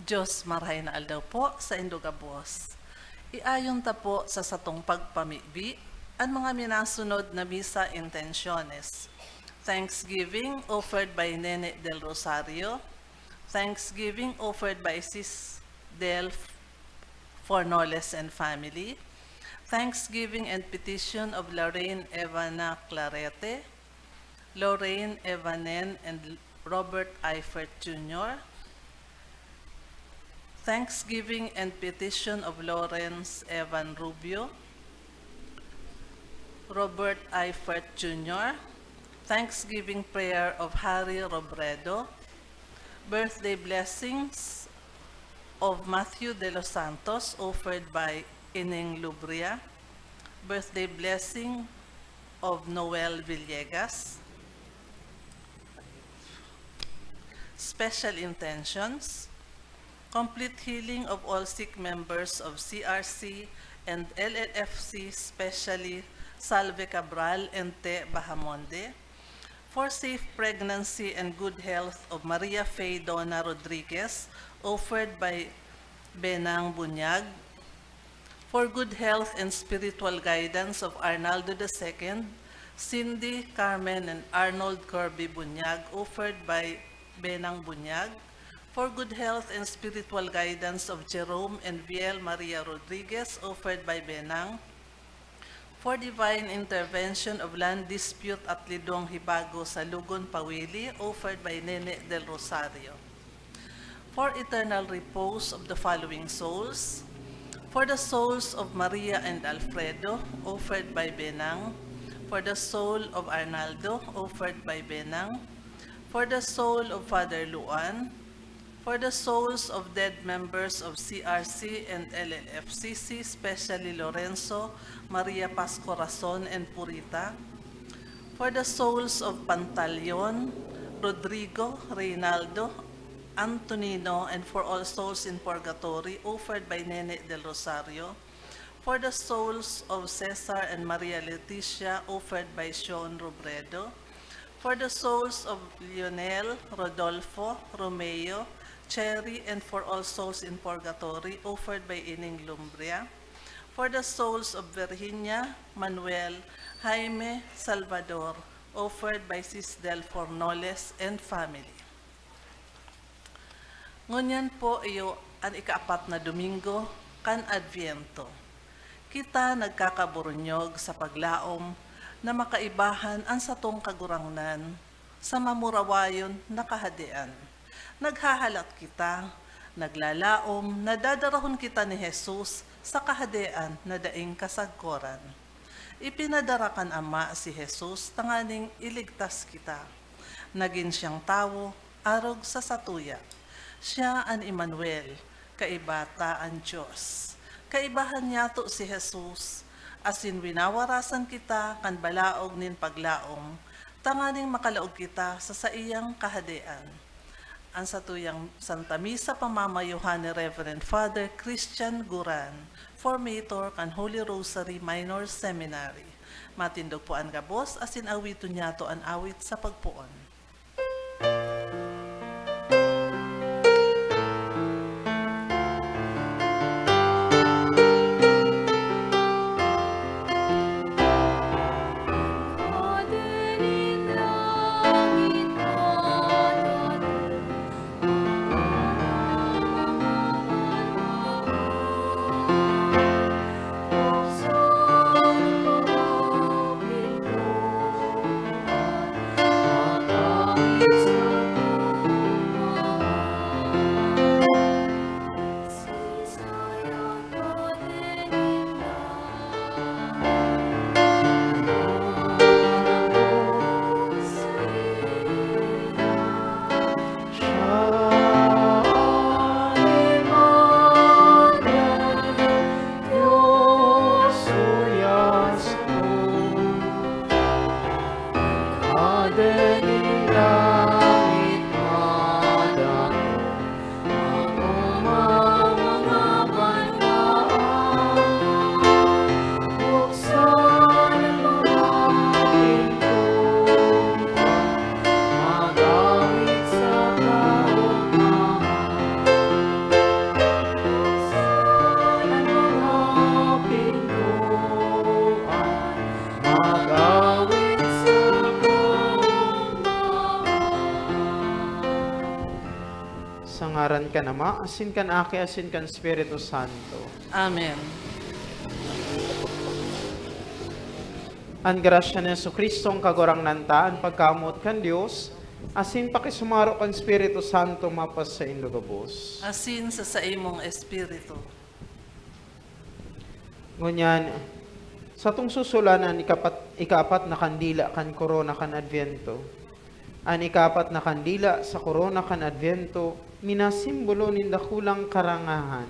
Diyos marahay na aldaw po sa Indogabos. Iayon ta po sa satong pagpamibi ang mga minasunod na misa intenciones. Thanksgiving offered by Nene del Rosario. Thanksgiving offered by Sis Del Fornoles and family. Thanksgiving and petition of Lorraine Evana Clarete, Lorraine Evanen and Robert Eifert Jr., Thanksgiving and petition of Lawrence Evan Rubio, Robert Eifert Jr., Thanksgiving prayer of Harry Robredo, birthday blessings of Matthew de los Santos offered by Ining Lubria, birthday blessing of Noel Villegas, special intentions, complete healing of all sick members of CRC and LLFC, especially Salve Cabral and Te Bahamonde, for safe pregnancy and good health of Maria Faye Dona Rodriguez, offered by Benang Bunyag, for good health and spiritual guidance of Arnaldo II, Cindy, Carmen, and Arnold Kirby Bunyag, offered by Benang Bunyag, for good health and spiritual guidance of Jerome and Viel Maria Rodriguez, offered by Benang, for divine intervention of land dispute at Lidong Hibago sa Lugon, Pawili, offered by Nene del Rosario, for eternal repose of the following souls, for the souls of Maria and Alfredo, offered by Benang, for the soul of Arnaldo, offered by Benang, for the soul of Father Luan, for the souls of dead members of CRC and LLFCC, especially Lorenzo, Maria Paz Corazon, and Purita, for the souls of Pantaleon, Rodrigo, Reynaldo, Antonino, and for all souls in purgatory, offered by Nene del Rosario, for the souls of Cesar and Maria Leticia, offered by Sean Robredo, for the souls of Lionel, Rodolfo, Romeo, Cherry, and for all souls in purgatory, offered by Ining Lumbria, for the souls of Virginia, Manuel, Jaime, Salvador, offered by Sis Del Fornoles and family. Ngunyan po iyo ang ikaapat na Domingo kan Adviento. Kita nagkakaburunyog sa paglaom na makaibahan ang satong kagurangnan sa mamurawayon na kahadian. Naghahalat kita, naglalaom, nadadarahon kita ni Jesus sa kahadian na daing kasagkoran. Ipinadarakan Ama si Jesus tanganing iligtas kita. Naging siyang tao, arog sa satuya. Siya ang Emmanuel, kaibata ang Diyos. Kaibahan niya to si Jesus, asin winawarasan kita kan balaog nin paglaom, tanganing makalaog kita sa saiyang kahadian. Ang satuyang Santa Misa pamamayuhan ni Reverend Father Christian Guran, formator kan Holy Rosary Minor Seminary. Matindog po ang gabos, asin awito niya to ang awit sa pagpuon. Oh Sa ngaran kan Ama, asin kan Aki, asin kan Espiritu Santo. Amen. Ang grasya ni Jesucristo ang kagurang nanta, ang pagkamot kan Diyos, asin pakisumaro kan Espiritu Santo mapas sa indugabos. Asin sa imong espiritu. Ngunyan, sa itong susulanan, ikapat na kandila kan korona kan Advento. Ang ikapat na kandila sa korona kan Advento, minasimbolo ni dakulang karangahan.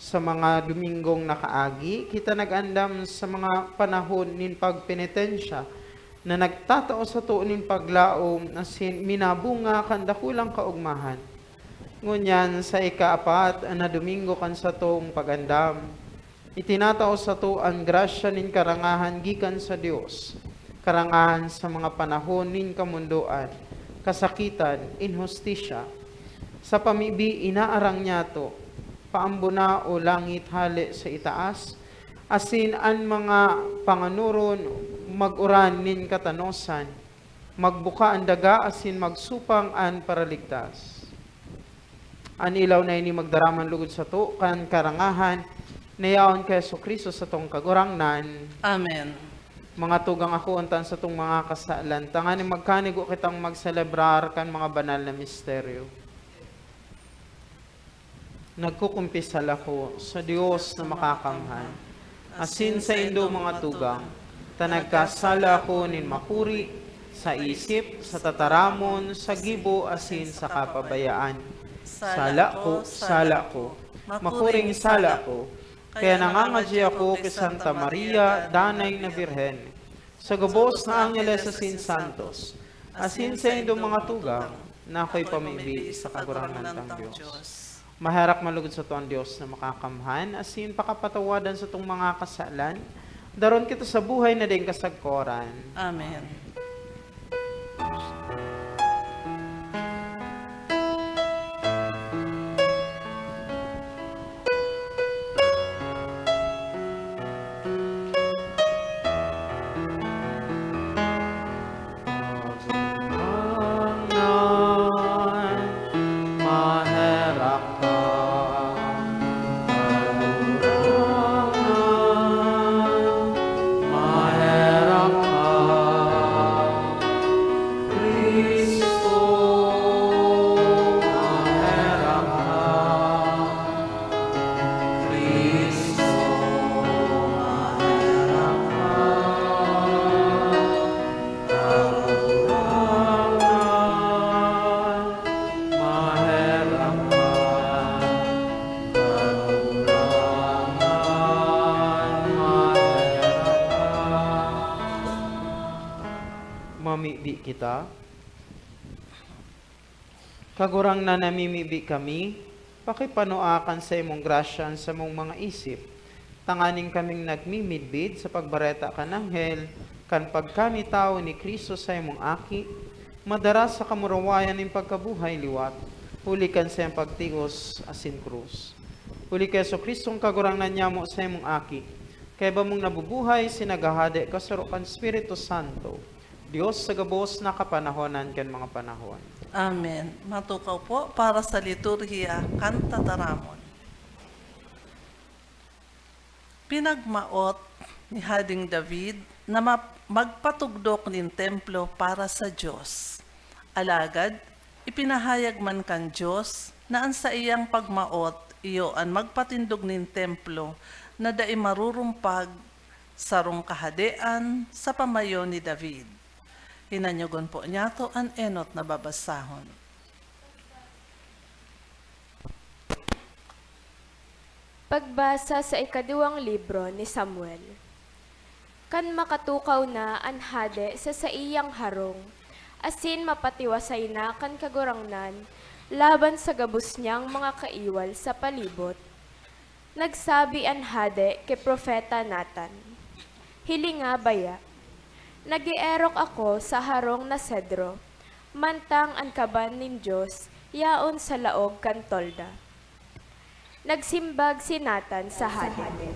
Sa mga Dominggong nakaagi, kita nag-andam sa mga panahon nin pagpenitensya na nagtatao sa tuon nin paglaom na minabunga kan dakulang kaugmahan. Ngunyan sa ikaapat na Domingo kan sa tuong pagandam, itinatao sa to ang grasya nin karangahan gikan sa Dios, karangahan sa mga panahon nin kamunduan, kasakitan, inhustisya. Sa pamibi inaarang niya to, paambuna o langit hali sa itaas, asin an mga panganuron maguran nin katanosan, magbuka ang daga asin magsupang an paraligtas. An ilaw na ini magdaraman lugod sa to, kan karangahan, nayaon kay Jesucristo sa tong kagurangnan. Amen. Mga tugang ako untan sa tong mga kasalan, tanganin magkanigo kitang magselebrar kan mga banal na misteryo. Nagkukumpisal ako sa Diyos na makakamhan, asin sa indo mga tugang, tanagkasala ako nin makuri, sa isip, sa tataramon, sa gibo, asin sa kapabayaan. Sala ko, makuring sala ko, kaya nangangadya ako kay Santa Maria, danay na Birhen, sa gabos na Angeles asin Santos, asin sa indo mga tugang, na ako'y pamibi sa kagurangan ng Diyos. Maharap malugod sa tuang Diyos na makakamhan, asin pakapatawadan sa itong mga kasalan, daron kita sa buhay na din kasagkoran. Amen. Mamimibi kita. Kagurang na namimibi kami, pakipanuakan sa imong grasyan sa mong mga isip. Tanganing kaming nagmimidbid sa pagbareta kan anghel, kan pagkami tao ni Kristo sa imong aki, madara sa kamurawayan ng pagkabuhay liwat, huli kan sa iyong pagtigos asin krus. Huli kay Jesucristong kagurang na nyamo sa imong aki, kaya ba mong nabubuhay sinagahade kasaro kan Espiritu Santo, Diyos sa gabos na kapanahonan kan mga panahon. Amen. Matukaw po para sa liturhiya, kanta taramon. Pinagmaot ni Hading David na magpatugdok nin templo para sa Diyos. Alagad, ipinahayag man kan Diyos na an sa iyang pagmaot iyo an magpatindog nin templo na dai marurumpag sarong kahadean sa pamayo ni David. Hinanyugon po niya to an enot na babasahon. Pagbasa sa ikaduwang libro ni Samuel. Kan makatukaw na an hade sa saiyang harong, asin mapatiwasay na kan kagurangnan, laban sa gabos niyang mga kaiwal sa palibot. Nagsabi an hade kay Propeta Nathan, hilinga baya, nagierok ako sa harong na sedro, mantang ang kaban nin Diyos, yaon sa laog kan tolda. Nagsimbag si Nathan sa hade.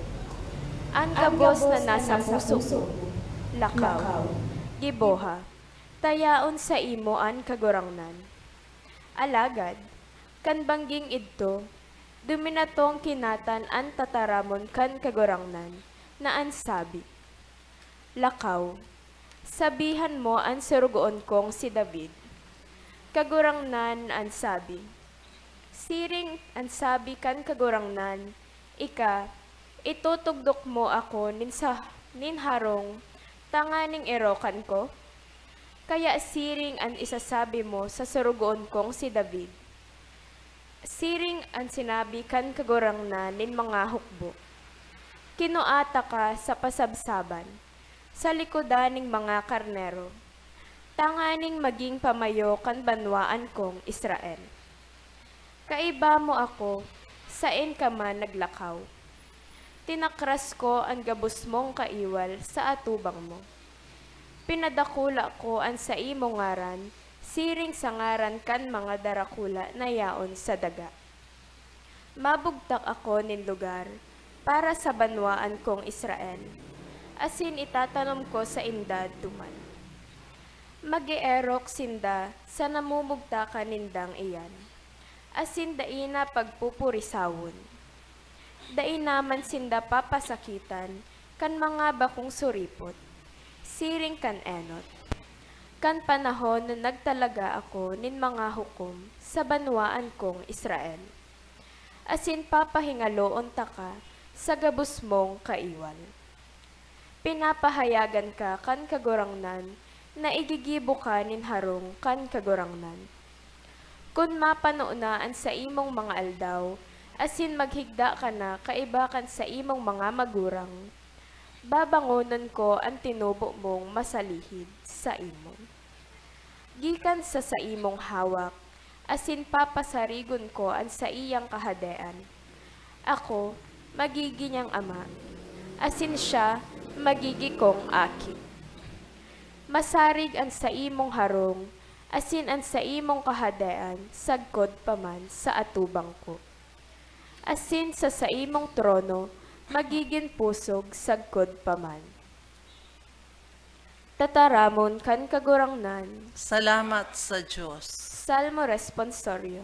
Ang gabos na nasa puso, lakaw, giboha, tayaon sa imo an kagurangnan. Alagad, kan bangging idto, duminatong kinatan an tataramon kan kagurangnan, na an sabi, Lakaw, sabihan mo an surugoon kong si David. Kagurangnan an sabi, Siring an sabi kan kagurangnan, ika, itutugdok mo ako nin harong, tanganing erokan ko? Kaya siring an isasabi mo sa surugoon kong si David. Siring ang sinabi kan kagurangnan nin mga hukbo. Kinuata ka sa pasabsaban, sa likodan ning mga karnero, tanganing maging pamayo kan banwaan kong Israel. Kaiba mo ako, sain ka man naglakaw. Tinakras ko ang gabos mong kaiwal sa atubang mo. Pinadakula ko ang sa imong ngaran, siring sa ngaran kan mga darakula na yaon sa daga. Mabugtak ako nin lugar para sa banwaan kong Israel, asin itatanom ko sa indad tuman. Mag-eerok sinda sa namumugtakan nindang iyan, asin daina pagpupurisawon. Dainaman sinda papasakitan kan mga bakong suripot, siring kan enot. Kan panahon na nagtalaga ako nin mga hukom sa banwaan kong Israel. Asin papahingaloon ta ka sa gabos mong kaiwal. Pinapahayagan ka kan kagurangnan na igigibo ka nin harong kan kagurangnan. Kung mapanunaan sa imong mga aldaw, asin maghigda ka na kaibakan sa imong mga magurang, babangonan ko ang tinubo mong masalihid sa imong. Gikan sa imong hawak, asin papasarigon ko ang sa iyang kahadean. Ako, magiging ama, asin siya, magigi kong aki. Masarig ang sa imong harong, asin ang sa imong kahadean, sagkod paman sa atubang ko. Asin sa imong trono, magiging pusog sagkod paman. Tataramon kan kagurangnan. Salamat sa Diyos. Salmo responsorio.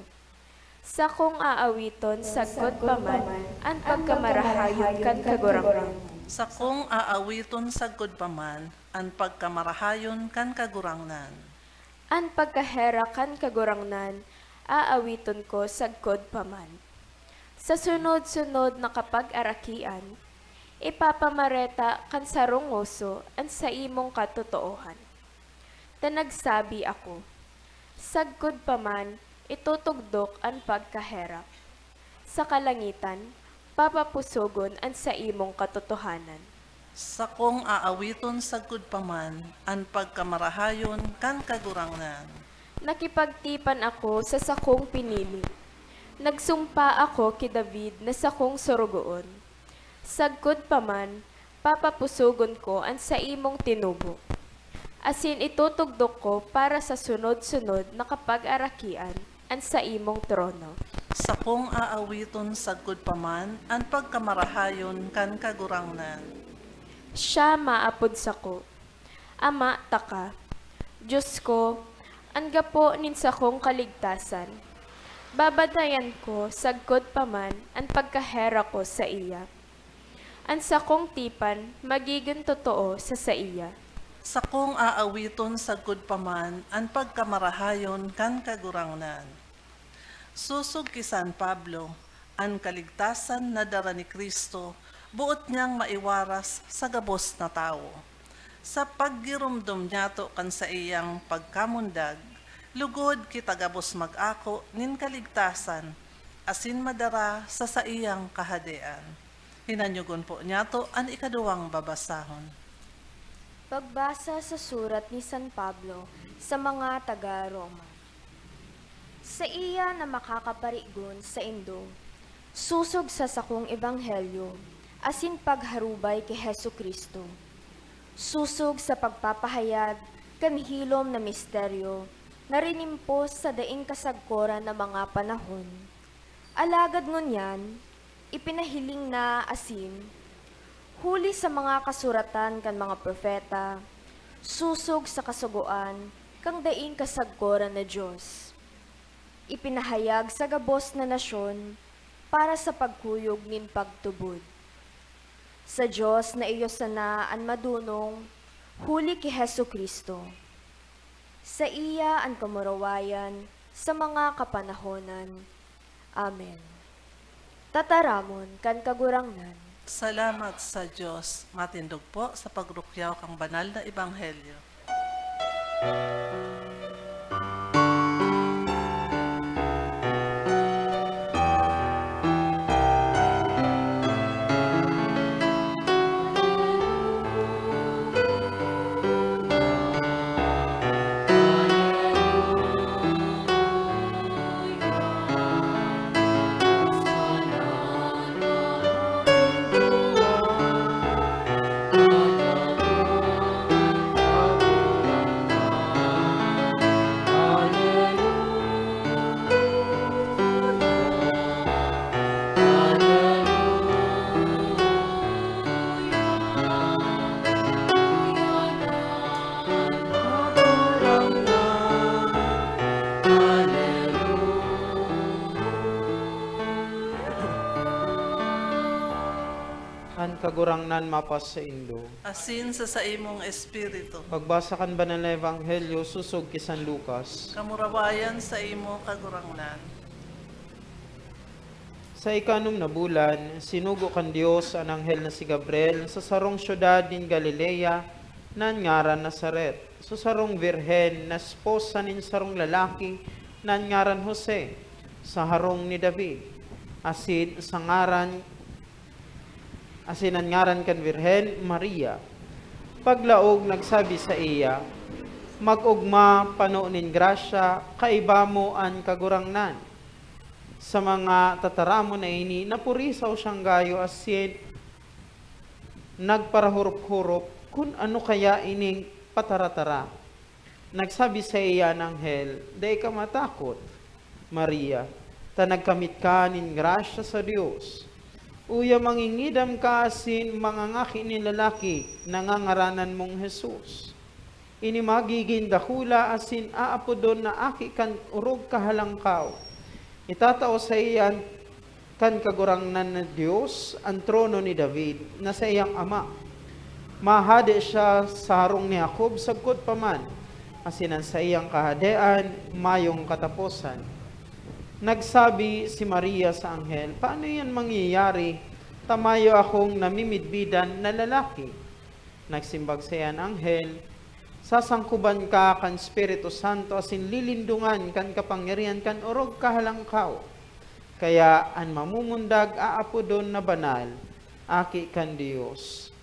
Sa kong aawiton sagkod paman, ang pagkamarahayon kan kagurangnan. Sa kong aawiton sa paman, ang pagkamarahayon kan kagurangnan. Ang pagkahera kan kagurangnan, aawiton ko sagkod paman. Sa sunod-sunod na kapag-arakian, ipapamareta kan sarungoso ang sa imong katotoohan. Tanagsabi ako, sagkod paman, itutugdok ang pagkaherap. Sa kalangitan, papapusogon ang sa imong katotohanan. Sa kong aawiton sa paman, ang pagkamarahayon kan kagurangnan. Nakipagtipan ako sa sakong pinili. Nagsumpa ako kay David na sakong surugoon. Sagkod paman, papapusogon ko ang sa imong tinubo. Asin itutugdok ko para sa sunod-sunod na kapag-arakian ang sa imong trono. Sa kong aawiton sa paman, ang pagkamarahayon kan kagurangnan. Siya maapod sako. Ama, taka. Diyos ko, ang gapo nin sakong kaligtasan. Babadayan ko, sagkod paman, ang pagkahera ko sa iya. Ang sakong tipan, magiging totoo sa iya. Sa kong aawiton sa paman, ang pagkamarahayon kan kagurangnan. Susog ki San Pablo, ang kaligtasan na dara ni Kristo, buot niyang maiwaras sa gabos na tao. Sa paggirumdum niyato kan sa iyang pagkamundag, lugod kita gabos mag-ako nin kaligtasan, asin madara sa iyang kahadean. Hinanyugon po niyato ang ikaduwang babasahon. Pagbasa sa surat ni San Pablo sa mga taga-Roma. Sa iya na makakaparigon sa indo, susog sa sakong ebanghelyo, asin pagharubay kay Hesu Kristo. Susog sa pagpapahayag kan hilom na misteryo, narinimpos sa daing kasagkoran na mga panahon. Alagad ngunyan, ipinahiling na asin, huli sa mga kasuratan kan mga propeta, susog sa kasuguan, kang daing kasagkoran na Diyos. ipinahayag sa gabos na nasyon para sa pagkuyog nin pagtubod. Sa Diyos na iyo sanaan madunong, huli ki Hesu Kristo. Sa iya ang kamurawayan sa mga kapanahonan. Amen. Tataramon kan kagurangnan. Salamat sa Diyos. Matindog po sa pagrukyaw kang banal na ebanghelyo. An kagurangnan mapas sa Indo. Asin sa imong espiritu. Pagbasa kan banal na ebanghelyo susog ki San Lucas. Kamurawayan sa imo kagurangnan. Sa ikanom na bulan, sinugo kan Dios ang anghel na si Gabriel sa sarong syudad din Galilea nan ngaran Nazaret. Sa sarong virhen na esposa nin sarong lalaki nan ngaran Jose, sa harong ni David. Asin ang ngaran kan virhen Maria. Paglaog nagsabi sa iya, mag-ugma panoonin grasya, kaiba mo an kagurangnan. Sa mga tataramo na ini, napurisaw siyang gayo asin nagparahurup-hurup kung ano kaya ining pataratara. Nagsabi sa iya ng anghel, "Day ka matakot, Maria, ta nagkamit ka nin grasya sa Dios. Uya mangingidam ka asin mangangaki ni lalaki, nangangaranan mong Jesus. Ini magiging dakula asin aapodon na aki kan urog kahalangkaw. Itatao sa iyan kan kagurangnan na Diyos ang trono ni David na sa iyang ama. Mahade siya sa harong ni Jacob sagkod paman, asin ang sa iyang kahadean mayong katapusan." Nagsabi si Maria sa anghel, "Paano yan mangyayari? Tamayo akong namimidbidan na lalaki." Nagsimbag sa iyan anghel, "Sasangkuban ka kan Espiritu Santo asin lilindungan kan kapangyarihan kan orog kahalangkaw. Kaya an mamumundag aapodon na banal, aki kan Dios.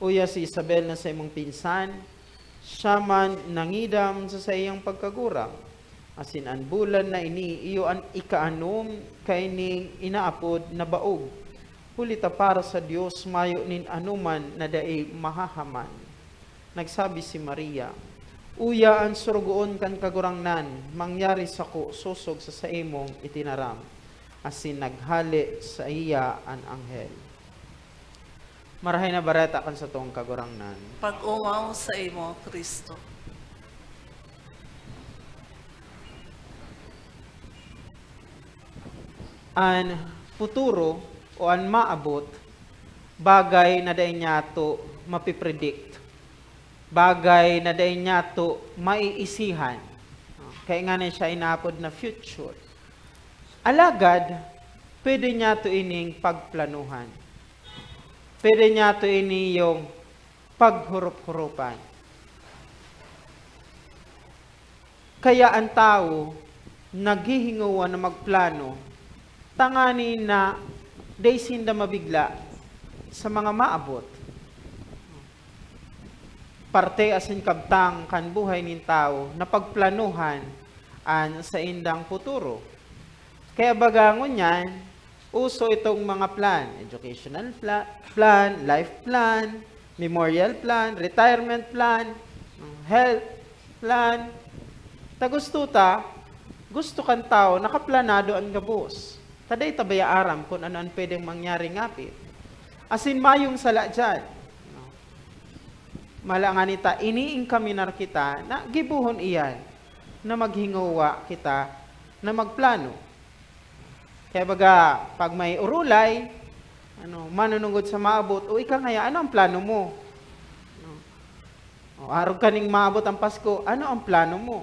Uya si Isabel na sa imong pinsan, siya man nangidam sa iyang pagkagurang. Asin an bulan na ini, iyo an ikaanom kaining inaapod na baog. Hulita para sa Dios mayo nin anuman na daig mahahaman." Nagsabi si Maria, "Uya ang surugoon kan kagurangnan, mangyari sa ko susog sa imong itinaram." Asin naghali sa iya an anghel. Marahay na bareta kan sa tong kagurangnan. Pag-umaw sa imo, Kristo. An futuro o an maabot, bagay na dahi nyato mapipredict. Bagay na dahi nyato maiisihan. Kaya nga na siya inapod na future. Alagad, pwede nyato ining pagplanuhan. Pwede nyato ini yung paghurup-hurupan. Kaya ang tao, naghihingawa na magplano, tangani na day sinda mabigla sa mga maabot. Parte asin kabtang kan buhay nin tao na pagplanuhan an sa indang futuro. Kaya bagangon yan, uso itong mga plan, educational plan, life plan, memorial plan, retirement plan, health plan. Tagustuta, gusto kan tao, nakaplanado ang gabos. Taday tabaya aram kung ano ang pwedeng mangyari ngapit. Asin mayong sala dyan. Malanganita, iniing kaminar kita na gibuhon iyan na maghingawa kita na magplano. Kaya baga, pag may urulay, manunungod sa maabot, o ika ngaya, ano ang plano mo? O araw kaning maabot ang Pasko, ano ang plano mo?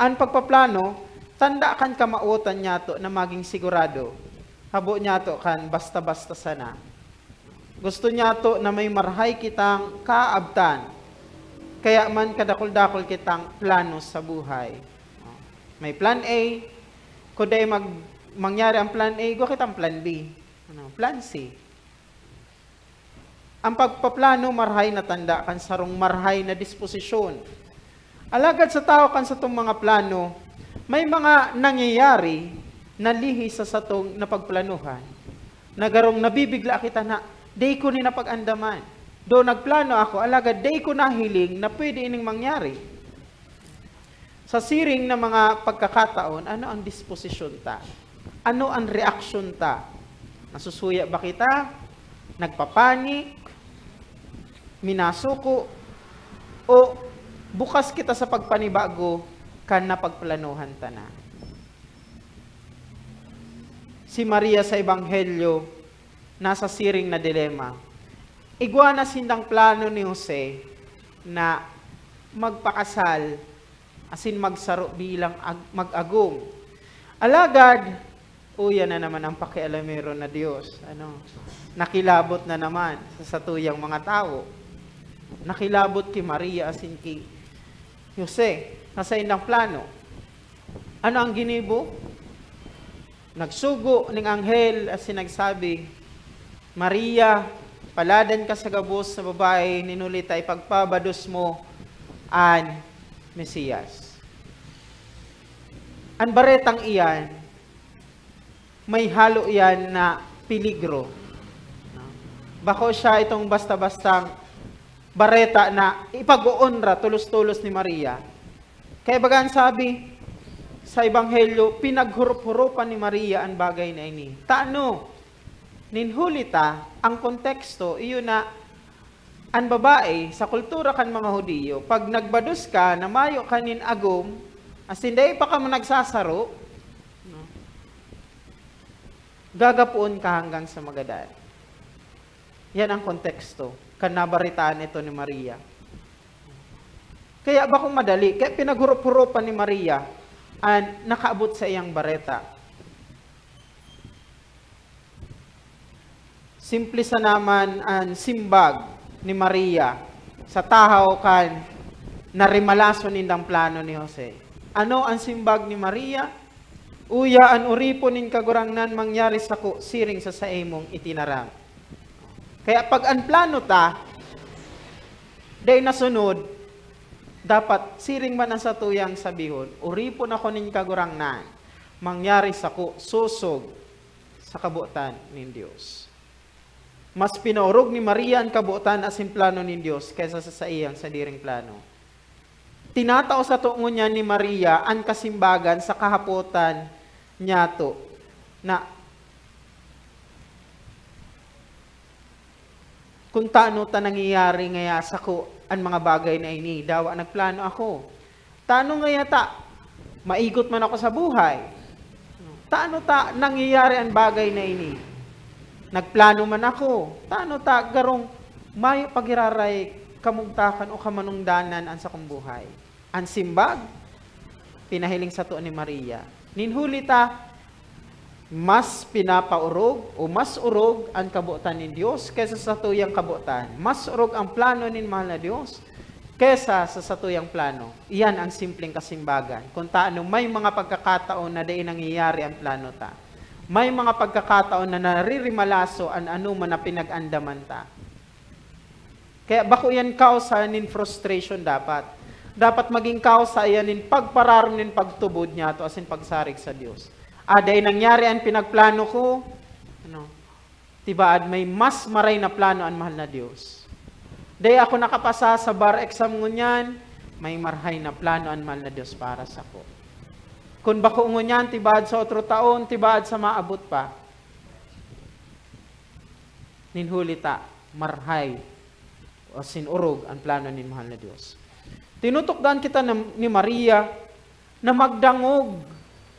Ang pagpaplano, tanda kan kamautan niya to na maging sigurado. Habo niya to kan basta-basta sana. Gusto niya to na may marhay kitang kaabtan. Kaya man kadakol-dakol kitang plano sa buhay. May plan A, kuday mangyari ang plan A, go kitang plan B. Plan C. Ang pagpaplano marhay na tanda kan sarong marhay na disposisyon. Alagad sa tao kan sa itong mga plano, may mga nangyayari na lihi sa satong napagplanuhan. Nagarong nabibigla kita na, day ko ni napag-andaman. Do nagplano ako, alagad day ko nahiling na pwede ining mangyari. Sa siring na mga pagkakataon, ano ang disposisyon ta? Ano ang reaksyon ta? Nasusuya ba kita? Nagpapanik? Minasuko? O bukas kita sa pagpanibago kan napagplanuhan ta na? Si Maria sa Ebanghelyo, nasa siring na dilema. Igwa na sindang plano ni Jose na magpakasal, asin magsaro bilang mag-agum. Alagad, yan na naman ang pakialamero na Diyos. Nakilabot na naman sa satuyang mga tao. Nakilabot ki Maria asin ki Jose, nasa indang plano. Ano ang ginibo? Nagsugo ning anghel asin nagsabi, Maria, paladan ka sa gabos sa babae, ninulita ipagpabados mo an Mesiyas. Ang baretang iyan, may halo iyan na peligro. Bako siya itong basta-bastang bareta na ipag-uunra tulos-tulos ni Maria. Kaya bagaan sabi sa Ebanghelyo, pinaghurup-hurupan ni Maria ang bagay na ini. Taano? Ninhulita, ang konteksto, iyon na ang babae, sa kultura kan mga Hudiyo, pag nagbados ka, namayo kanin agum, as hindi pa ka mo nagsasaro, gagapuon ka hanggang sa magadan. Yan ang konteksto, kan nabaritaan ito ni Maria. Kaya ba kung madali, kaya pinaghurup-hurupan ni Maria, ang nakaabot sa iyang bareta. Simple sa naman ang simbag ni Maria sa tahaw kan narimalason nindang plano ni Jose. Ano ang simbag ni Maria? Uya an uripo nin kagurangnan mangyari sa siring sa saimong itinarang. Kaya pag ang plano ta, day nasunod, dapat siring man ang satuyang sabihon, uripo na ko nin kagurangnan, mangyari sa susog sa kabutan ni Diyos. Mas pinaurog ni Maria ang kabutan asin plano ni Diyos kaysa sa iyang sa diring plano. Tinatao sa tuong niya ni Maria ang kasimbagan sa kahaputan niya to na kung taano ta nangyayari ngaya sa ang mga bagay na ini, dawa nagplano ako. Taano ngaya ta, maigot man ako sa buhay. Taano ta nangyayari ang bagay na ini? Nagplano man ako. Taano ta garong mayo pagiraray kamugtakan o kamanungdanan ang sa kong buhay. Ang simbag, pinahiling sa tuon ni Maria. Ninhuli ta, mas pinapaurog o mas urog ang kabutan ni Diyos kaysa sa tuyang kabutan. Mas urog ang plano ni mahal na Diyos kaysa sa satuyang plano. Iyan ang simpleng kasimbagan. Kung taano may mga pagkakataon na daing nangyayari ang plano ta. May mga pagkakataon na naririmalaso ang ano man na pinag-andaman ta. Kaya bako yan kausa nin frustration dapat. Dapat maging kausa yan nin pagpararon nin pagtubod niya to asin pagsarig sa Diyos. Day nangyari ang pinagplano ko, tibaad may mas maray na plano ang mahal na Diyos. Day ako nakapasa sa bar exam ngunyan, may marhay na plano ang mahal na Diyos para sa ko. Kung bako ngunyan, tibaad sa otro taon, tibaad sa maabot pa. Ninhulita, marhay, o sinurog ang plano ni mahal na Diyos. Tinutukdan kita ni Maria na magdangog.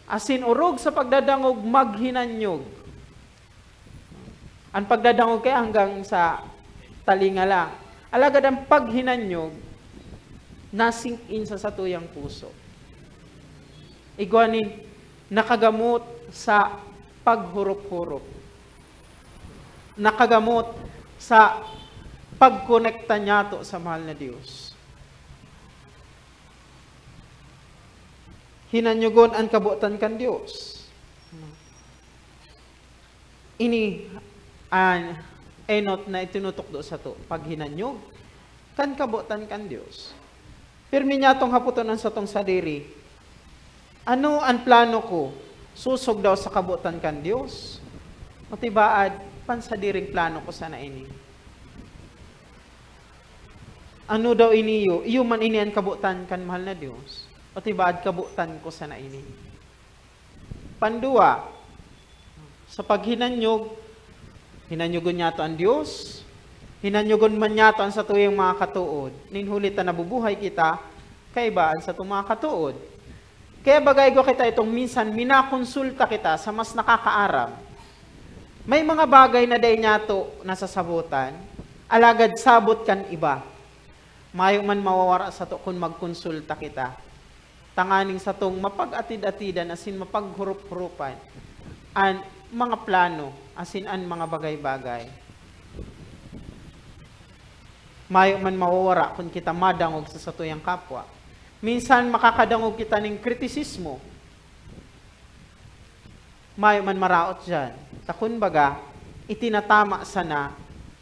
Asin urog sa pagdadangog, maghinanyog. Ang pagdadangog kaya hanggang sa talinga lang. Alagad ang paghinanyog, nasink in sa satuyang puso. Igwanin, nakagamot sa paghurup-hurup. Nakagamot sa pagkonekta niya to sa mahal na Diyos. Hinanyugon ang kabutan kan Diyos. Ini an enot na itinutok do sa to. Pag hinanyog, kan kabutan kan Diyos. Pirmi niya tong haputonan sa tong sadiri. Ano ang plano ko? Susog daw sa kabutan kan Diyos? O tibaad, pansadiring plano ko sana ini. Ano daw iniyo? Iyo man ini ang kabutan kan mahal na Diyos. O tibaad kabutan ko sana ini. Pandua, sa paghinanyog, hinanyugon niya to ang Diyos, hinanyugon man niya to ang sa tuyong mga katuod. Ninhulit na nabubuhay kita, kaibaan sa itong mga katuod. Kaya bagay ko kita itong minsan, minakonsulta kita sa mas nakakaaram. May mga bagay na day niya to nasasabutan, alagad sabot kan iba. Mayo man mawawara sa to kung magkonsulta kita. Tanganing sa tong mapag-atid-atidan, asin mapaghurup-hurupan, ang mga plano, asin ang mga bagay-bagay. Mayo man mawawara kung kita madangog sa satuyang kapwa. Minsan makakadangog kita ng kritisismo. Mayo man maraot dyan. Takun baga, itinatama sana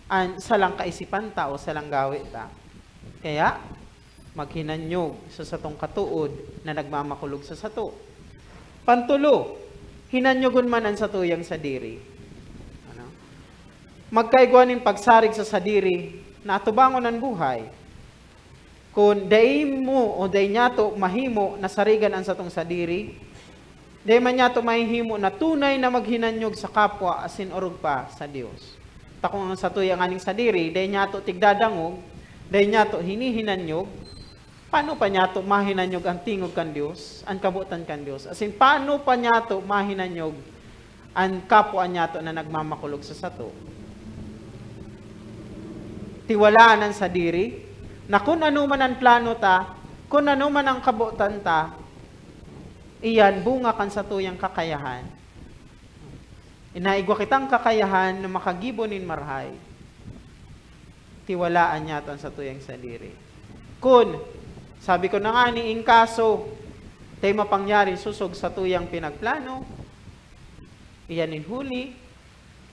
ang salang kaisipan ta o salang gawi ta. Kaya, maghinanyog sa satong katuod na nagmamakulog sa sato. Pantulo, hinanyogon man ang satuyang sadiri. Ano? Magkaigwanin pagsarig sa sadiri na atubangon ang buhay. Kung day mo o day nyato mahimo na sarigan ang satong sadiri, day man nyato mahihimo na tunay na maghinanyog sa kapwa asin orog pa sa Dios. Takong ang satuyang aning sadiri, day nyato tigdadangog, day nyato hinihinanyog, paano pa niya ito mahinanyog ang tingog kan Diyos, ang kabutan kan Diyos? As in, paano pa niya ito mahinanyog ang kapwa niya ito na nagmamakulog sa sato? Tiwalaan ang sadiri, na kung ano man ang plano ta, kung ano man ang kabutan ta, iyan, bunga kan sa tuyang kakayahan. Inaigwa kitang kakayahan na makagibonin marhay. Tiwalaan niya ito sa tuyang sadiri. Kung sabi ko na nga ni Ingkaso, tayo mapangyari susog sa tuyang pinagplano, iyanin huli,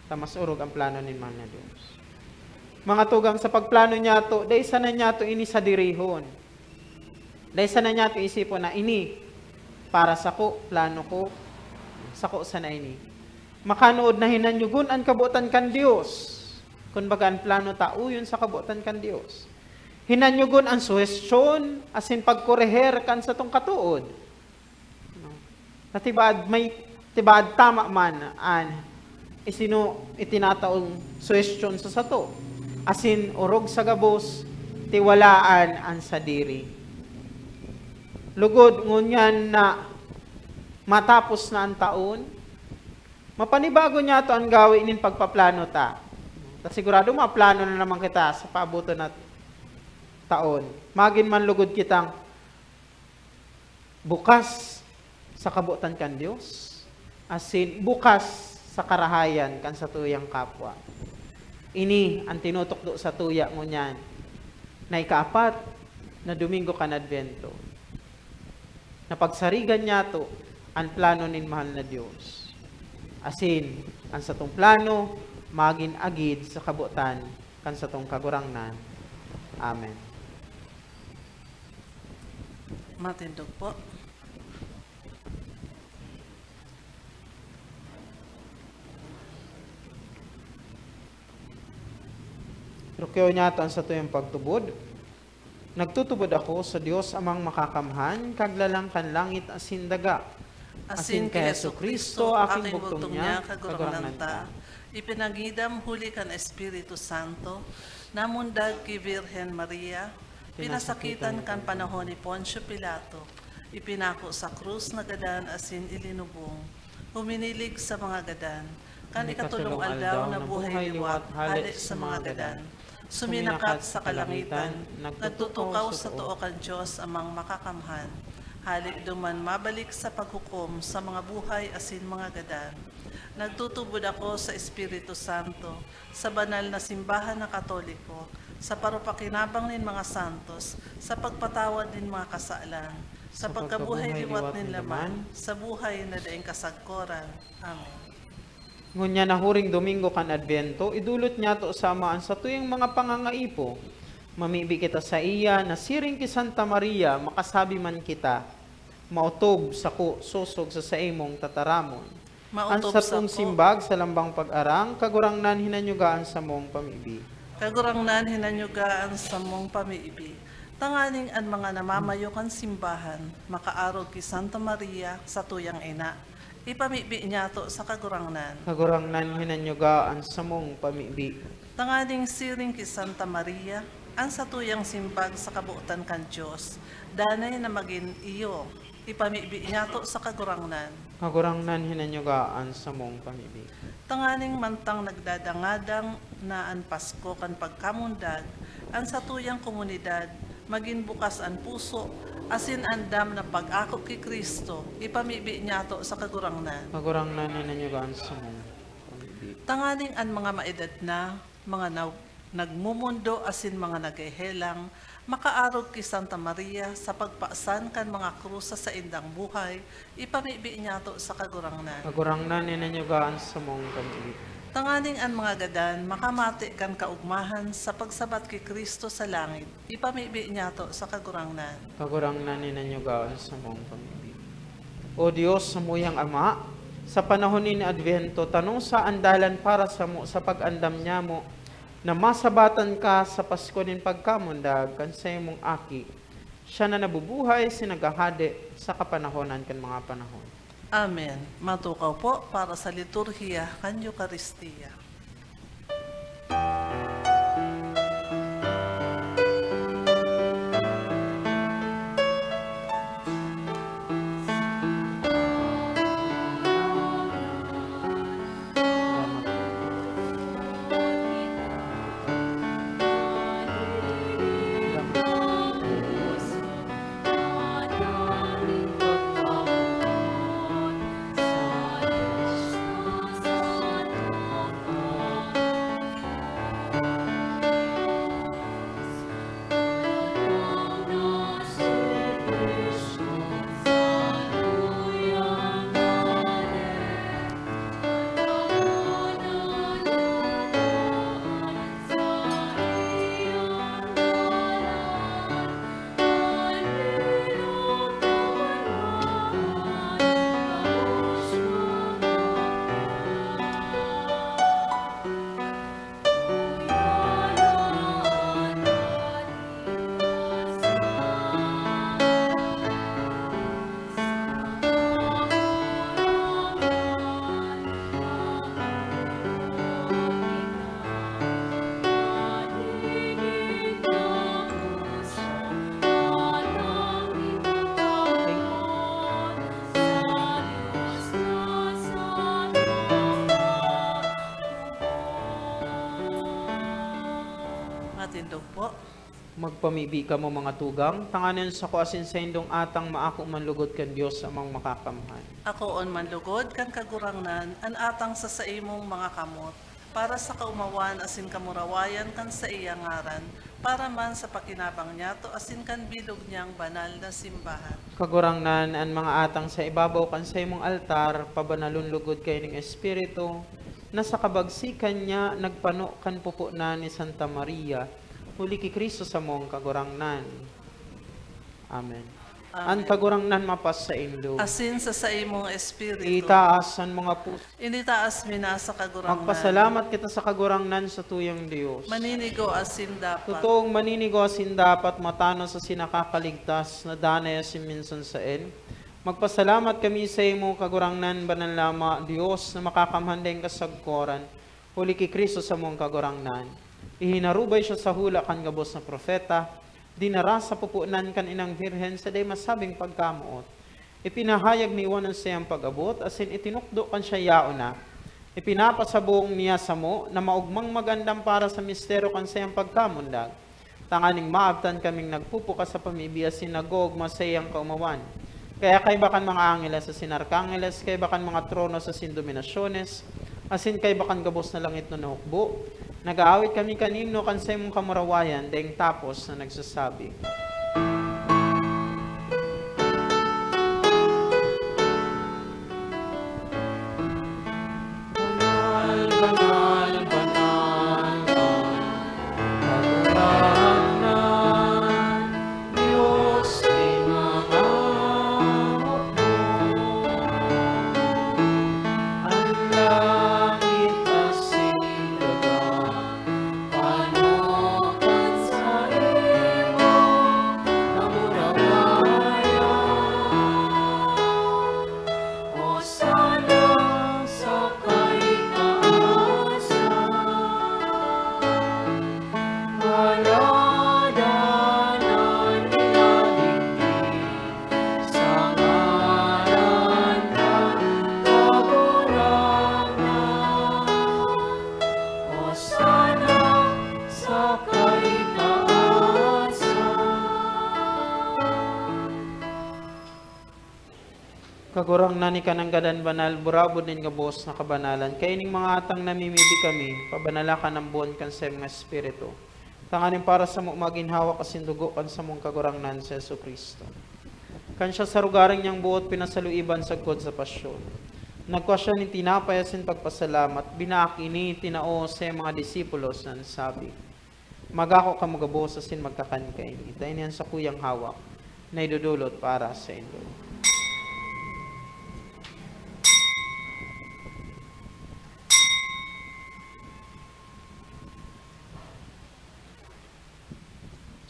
tamas urog ang plano ni Mana Diyos. Mga tugang sa pagplano niya to, dahil sana niya to ini sa dirihon. Dahil sana niya to isipon na ini, para sa ko, plano ko, sa ko sana ini. Makanood na hinanyugun ang kabutan kan Diyos. Kung baga ang plano tao yun sa kabutan kan Diyos. Hinanyugon ang suhestyon, asin pagkoreher kan sa tong katuod. Natibad, may tibad tama man an isino itinataong suhestyon sa sato. Asin urog sa gabos, tiwalaan ang sadiri. Lugod ngunyan na matapos na ang taon, mapanibago niya to ang gawin nin pagpaplano ta. Sigurado maplano na naman kita sa paabuto na taon. Magin man lugod kitang bukas sa kabutan kan Diyos, asin bukas sa karahayan kan sa tuyang kapwa. Ini ang tinutukdo sa tuya mo niyan na ikaapat na Domingo kan Advento. Na pagsarigan niya to ang plano nin mahal na Diyos. Asin, ang satong plano, magin agid sa kabutan kan sa tong kagurangnan. Amen. Matindog po. Rukyo niya ito sa tuyong pagtubod. Nagtutubod ako sa Diyos amang makakamhan, kaglalang kan langit asin daga. Asin kay Jesucristo, aking bugtong niya, kagurang ta. Ipinagidam huli kan Espiritu Santo, namundag ki Virgen Maria, pinasakitan kan panahon ni Poncio Pilato, ipinako sa krus na gadan asin ilinubong, huminilig sa mga gadan, kan ikatulong aldaw na buhay liwat hali sa mga gadan, suminakat sa kalangitan, nagtutukaw sa tuo kan Diyos amang makakamhan, halik duman mabalik sa paghukom sa mga buhay asin mga gadan. Nagtutubod ako sa Espiritu Santo, sa banal na simbahan na Katoliko, sa parupakinabang nin mga santos, sa pagpatawad nin mga kasalan, sa pagkabuhay liwat nin laman, sa buhay na daing kasagkoran. Amen. Ngunya na huring Domingo kan Advento, idulot niya to sa amaan sa tuyang mga pangangaipo. Mamibi kita sa iya, na siring ki Santa Maria, makasabi man kita, mautob sa ko, susog sa saimong tataramon. Ang Mautob sa sa tong ko, simbag sa lambang pag-arang, kagurangnan hinanyugaan sa mong pamibi. kagurangnan hinanyugaan sa mong pamiibi. Tanganing an mga namamayo kan simbahan, makaarog ki Santa Maria sa tuyang ina. Ipamibi niya to sa kagurangnan. Kagurangnan hinanyugaan sa mong pamibi. Tanganing siring ki Santa Maria, ang sa tuyang simbag sa kabuutan kan Diyos, danay na magin iyo, ipamibi niya to sa kagurangnan. Kagurangnan hinanyugaan sa mong pamibi. Tanganing mantang nagdadangadang na an Pasko kan pagkamundag, ang sa tuyang komunidad, maging bukas ang puso, asin andam na pag-ako ki Kristo, ipamibi niya to sa kagurangnan. Kagurangnan hinanyugaan sa mong pamibi. Tanganing an mga maedad na, mga nagmumundo asin mga naghehelang, makaarog ki Santa Maria sa pagpaasan kan mga krusa sa indang buhay, ipamibi niya to sa kagurangnan. Kagurangnan hinanyugaan sa mong pamibi. Tanganing an mga gadan, makamati kan kaugmahan sa pagsabat ki Kristo sa langit, ipamibi niya to sa kagurangnan. Kagurangnan hinanyugaan sa mong pamibi. O Diyos, samuyang Ama, sa panahon ni Advento, tanong sa andalan para sa mo sa pag-andam niya mo, na masabatan ka sa Pasko nin pagkamundag kan sa imong aki. Siya na nabubuhay, sinagahade sa kapanahonan kan mga panahon. Amen. Matukaw po para sa liturhiya kan Eucharistia. Matindog po. Magpamibi ka mo mga tugang, tanganan sa ko asin sa indong atang maako manlugod kan Diyos amang makakamhan. Ako on manlugod kan kagurangnan, an atang sa saimong mga kamot, para sa kaumawan asin kamurawayan kan sa iyang ngaran, para man sa pakinabang niya to asin kan bilog niyang banal na simbahan. Kagurangnan ang mga atang sa ibabaw kan sa imong altar, pabanalon lugod kay ning Espiritu, na sa kabagsikan niya nagpano kan pupo na ni Santa Maria, huli ki Kristo sa mong kagurangnan. Amen. Ang kagurangnan mapas sa indo. Asin sa saimong espiritu. Itaas ang mga puso. Initaas mina sa kagurangnan. Magpasalamat kita sa kagurangnan sa tuyang Diyos. Maninigo asin dapat. Totoong maninigo asin dapat matano sa sinakakaligtas na danay asin minsan sa en. Magpasalamat kami sa imo kagurangnan banal lama Diyos na makakamhandeng kasagkoran. Huli ki Kristo sa mong kagurangnan. Ihinarubay siya sa hula kan gabos na profeta, dinara sa pupunan kan inang birhen sa day masabing pagkamuot. Ipinahayag ni Juan ang siyang pag-abot, asin itinukdo kan siya yao na. Ipinapasabong niya sa mo na maugmang magandang para sa misteryo kan siyang pagkamundag. Tanganing maabtan kaming nagpupuka sa pamibiyas sinagog masayang kaumawan. Kaya kay bakan mga angeles sa sinarkangeles, kay bakan mga trono sa sindominasyones, asin kay bakan gabos na langit no nahukbo. Nag-aawit kami kanino kan sa imong kamurawayan, deng tapos na nagsasabi. Kagurang na ni kanang gadan banal, burabod nin nga boss na kabanalan. Kaya ining mga atang namimibi kami, pabanalakan ng buwan kan sa mga espiritu. Tanganin para sa maginhawa kasin dugo kan sa mong kagurang nan sa Yesu Kristo. Kan siya sa rugaring niyang buot pinasaluiban sa god sa pasyon. Nagkwa siya ni tinapay asin pagpasalamat, binaaki ni tinao sa mga disipulos na sabi, magako ka magabos asin magkakankay. Itayin niyan sa kuyang hawak na idudulot para sa indo.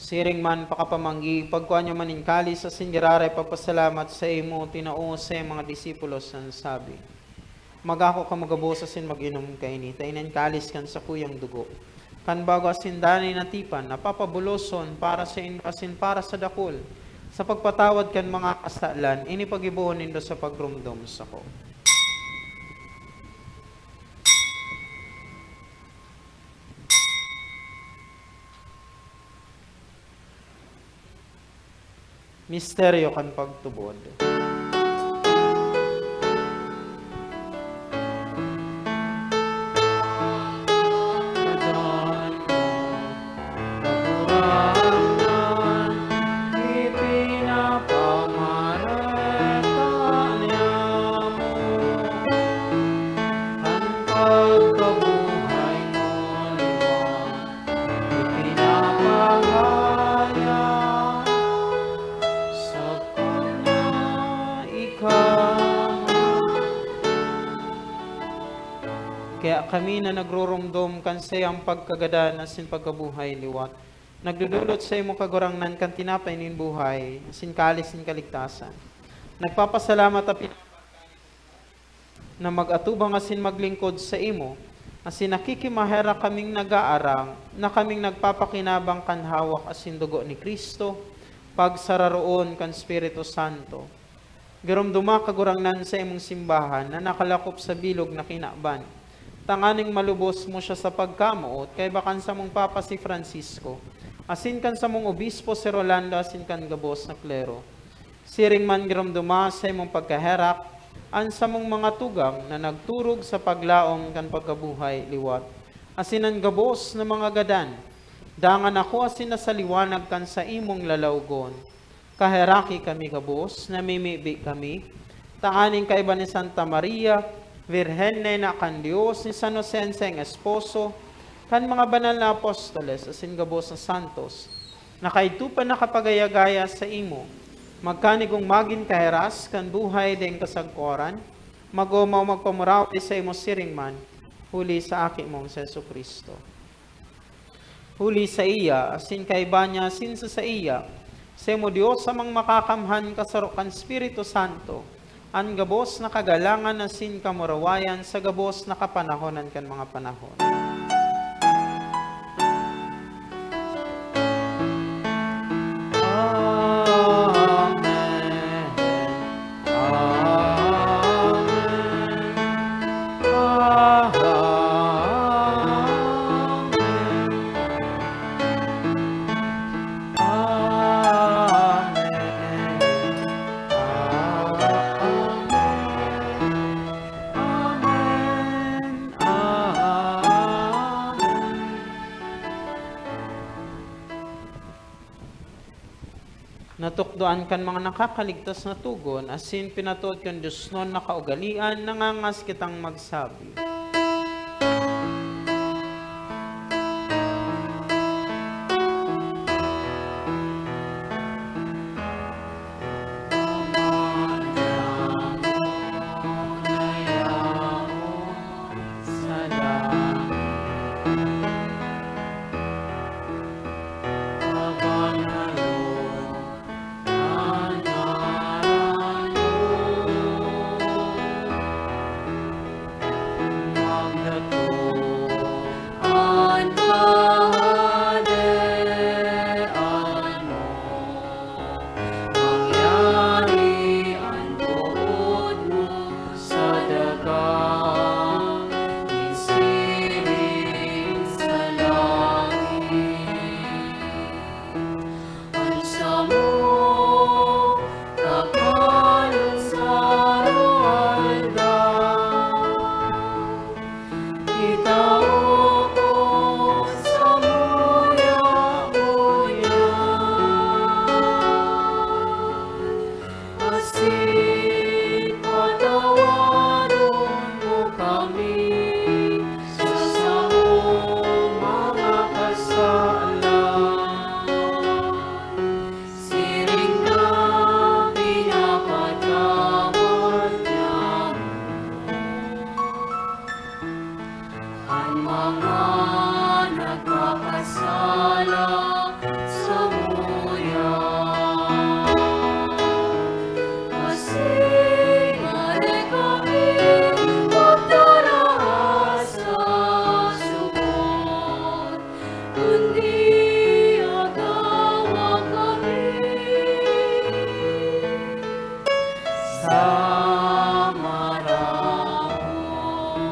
Siring man pakapamanggi, pagkuha niya manin kalis sa singgiraray pagpasalamat sa imo, tinao sa mga disipulos na sabi, magako ka magabos asin mag-inom kaini, tainan kalis kan sa kuyang dugo. Kan bago asin danay natipan, napapabuloson para sa asin para sa dakol, sa pagpatawad kan mga kasalan, inipagibuon nindo sa pagrumdom sa ko. Misteryo kan pagtubod. Kaya kami na nagrurumdom kan sayang pagkagadan asin pagkabuhay liwat. Nagdudulot sa imo kagurangnan kan tinapay nin buhay, asin kalis nin kaligtasan. Nagpapasalamat apin na mag-atubang asin maglingkod sa imo, asin nakikimahera kaming nag-aarang, na kaming nagpapakinabang kan hawak asin dugo ni Kristo, pagsararoon kan Espiritu Santo. Garumduma kagurangnan sa imong simbahan na nakalakop sa bilog na kinaban. Tanganing malubos mo siya sa pagkamuot, kay bakan sa mong Papa si Francisco, asin kan sa mong Obispo si Rolando, asin kan gabos na klero. Siring man giramduma sa imong pagkaherak, an sa mong mga tugang na nagturog sa paglaom kan pagkabuhay liwat. Asin ang gabos na mga gadan, dangan ako asin na sa liwanag kan sa imong lalawgon. Kaheraki kami gabos, namimibi kami, tanganing kaiba ni Santa Maria, Virhen na kan Diyos, ni San Jose ang esposo, kan mga banal na apostoles, asin gabos na santos, na kaitupan na kapagayagaya sa imo, magkanigong magin kaheras, kan buhay deng kasagkoran, magumaw magpamuraw sa imo siringman, huli sa aki mong sa Yesu Kristo. Huli sa iya, asin kaiba niya, asin sa iya, sa imo Diyos samang makakamhan kasarukan Espiritu Santo, ang gabos na kagalangan na sin kamurawayan sa gabos na kapanahonan kan mga panahon. Pagtukdoan kan mga nakakaligtas na tugon, asin pinatuod kan Diyos nun na kaugalian, nangangas kitang magsabi.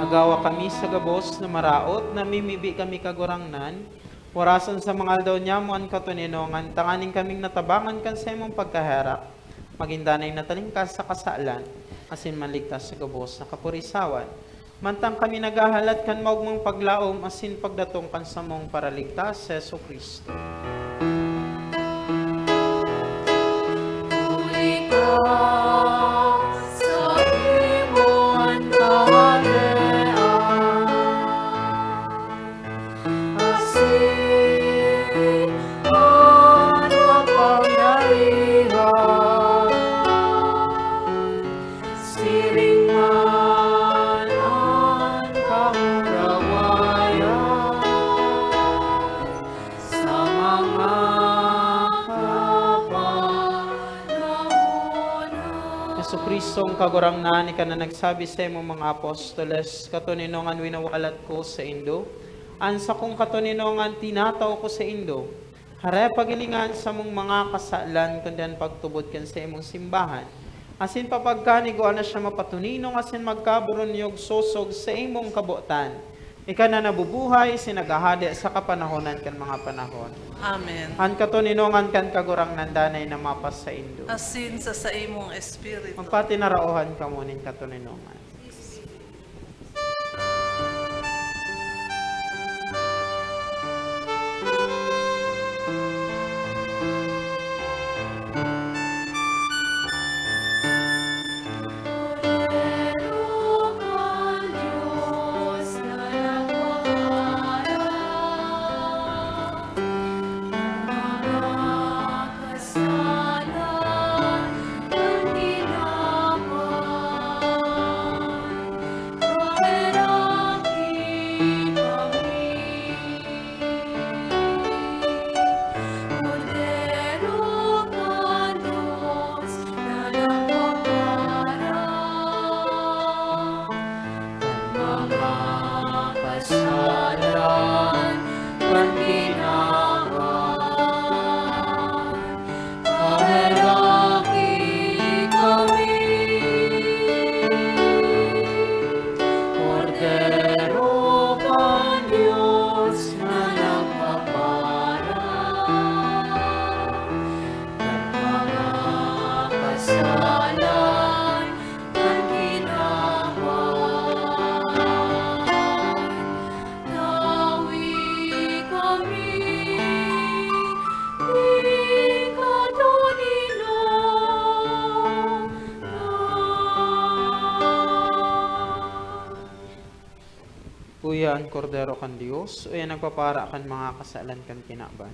Agawa kami sa gabos na maraot, namimibi kami kagurangnan, warasan sa mga aldaw niya mo ang katuninongan, tanganing kaming natabangan kan sa imong pagkaharap, magindanay natalingkas sa kasalan, asin manligtas sa gabos na kapurisawan. Mantang kami nagahalat kan maugmang paglaom, asin pagdatong kan sa mong paraligtas sa Yesu Kristo. Kristong kagurangnan, ika na nagsabi sa imong mga apostoles, katuninongan winawalat ko sa Indo, ansa kong katuninongan tinataw ko sa Indo, hare pagilingan sa mong mga kasalan, kundan pagtubod kan sa imong simbahan, asin papagkanigoan na siya mapatuninong, asin magkaburon yog sosog sa imong kabutan, ika na nabubuhay, sinagahadi sa kapanahonan kan mga panahon. Amen. An katuninongan kan kagurang nandanay na mapas sa Indo. Asin sa imong espiritu. Magpati narauhan ka munin katuninongan. Uya ang kordero kan Dios, uya nagpapara kan mga kasalan kan kinaban.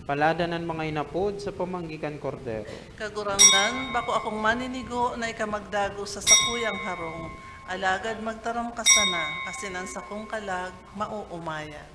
Paladanan mga inapod sa pamanggikan kordero. Kagurangnan, bako akong maninigo na ikamagdago sa sakuyang harong, alagad magtaram ka sana, asinan sa kong kalag, mauumayan.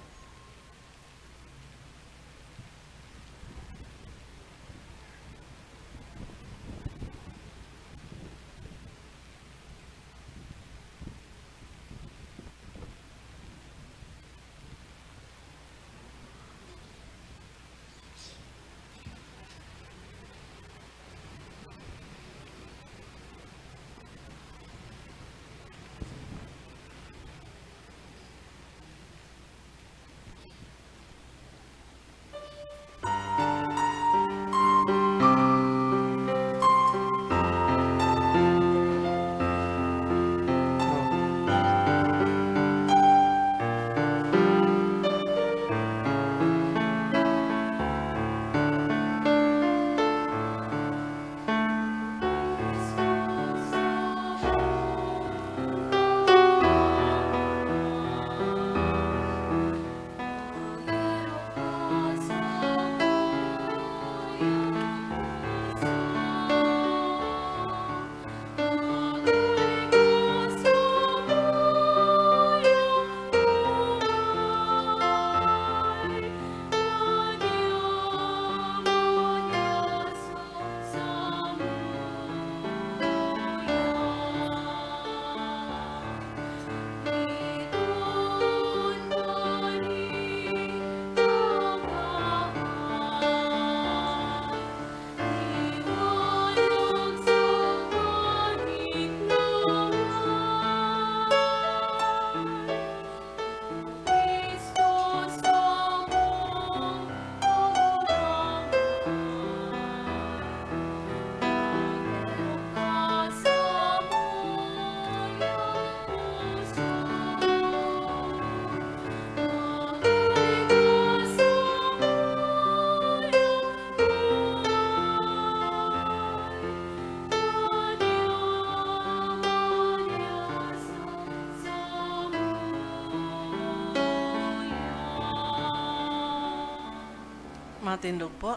Matindog po.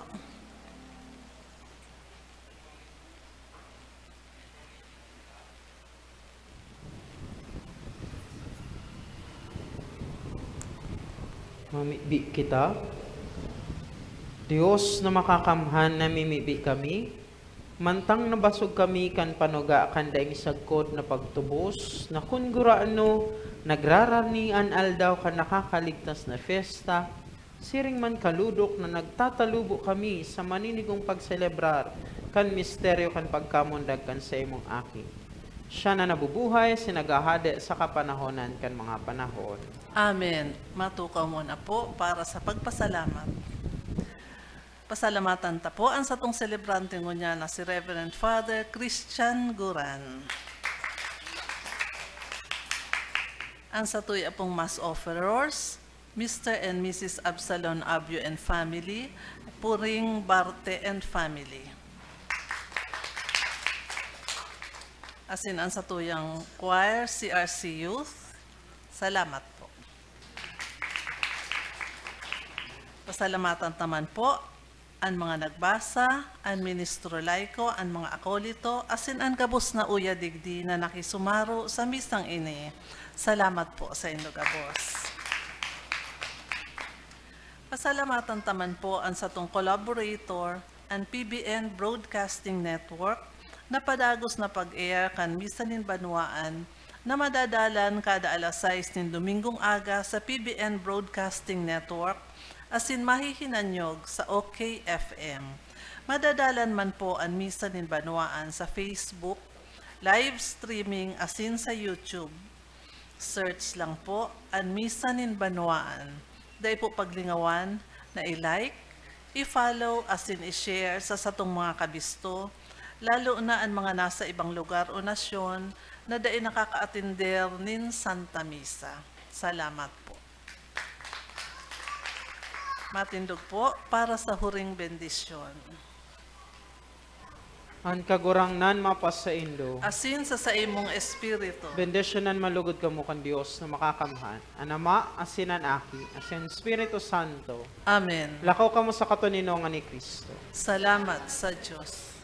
Mamibi kita. Dios na makakamhan na mimibi kami, mantang nabasog kami kan panuga kan daing sagkod na pagtubos, na kun guraano nagraranian aldaw kan nakakaligtas na fiesta, siring man kaludok na nagtatalubo kami sa maninigong pagselebrar kan misteryo kan pagkamundag kan sa imong aki. Siya na nabubuhay, sinagahade sa kapanahonan kan mga panahon. Amen. Matukaw mo na po para sa pagpasalamat. Pasalamatan ta po ang satong celebrante ngunya na si Reverend Father Christian Guran. Ang satoy apong mass offerers, Mr. and Mrs. Absalon Abyo and family, Puring Barte and family. Asin ang satuyang choir, CRC Youth, salamat po. Pasalamatan naman po ang mga nagbasa, ang ministro laiko, ang mga akolito, asin ang gabos na uya digdi na nakisumaro sa misang ini. Salamat po sa inyo gabos. Pasalamatan taman po ang satong collaborator, ang PBN Broadcasting Network, na padagos na pag-air kan Misanin Banwaan na madadalan kada alas 6 ng Domingong aga sa PBN Broadcasting Network asin mahihinanyog sa OKFM. Madadalan man po ang Misanin Banwaan sa Facebook, live streaming asin sa YouTube. Search lang po ang Misanin Banwaan. Dahil po paglingawan na i-like, i-follow asin i-share sa satong mga kabisto, lalo na ang mga nasa ibang lugar o nasyon na dahil nakaka-atender nin Santa Misa. Salamat po. Matindog po para sa huring bendisyon. An kagurangnan mapas sa Indo. asin sa imong espiritu. Bendisyonan malugod kamo kan Dios na makakamhan. An Ama, asin an Aki, asin Espiritu Santo. Amen. Lakaw kamo sa katuninongan ni Kristo. Salamat sa Diyos.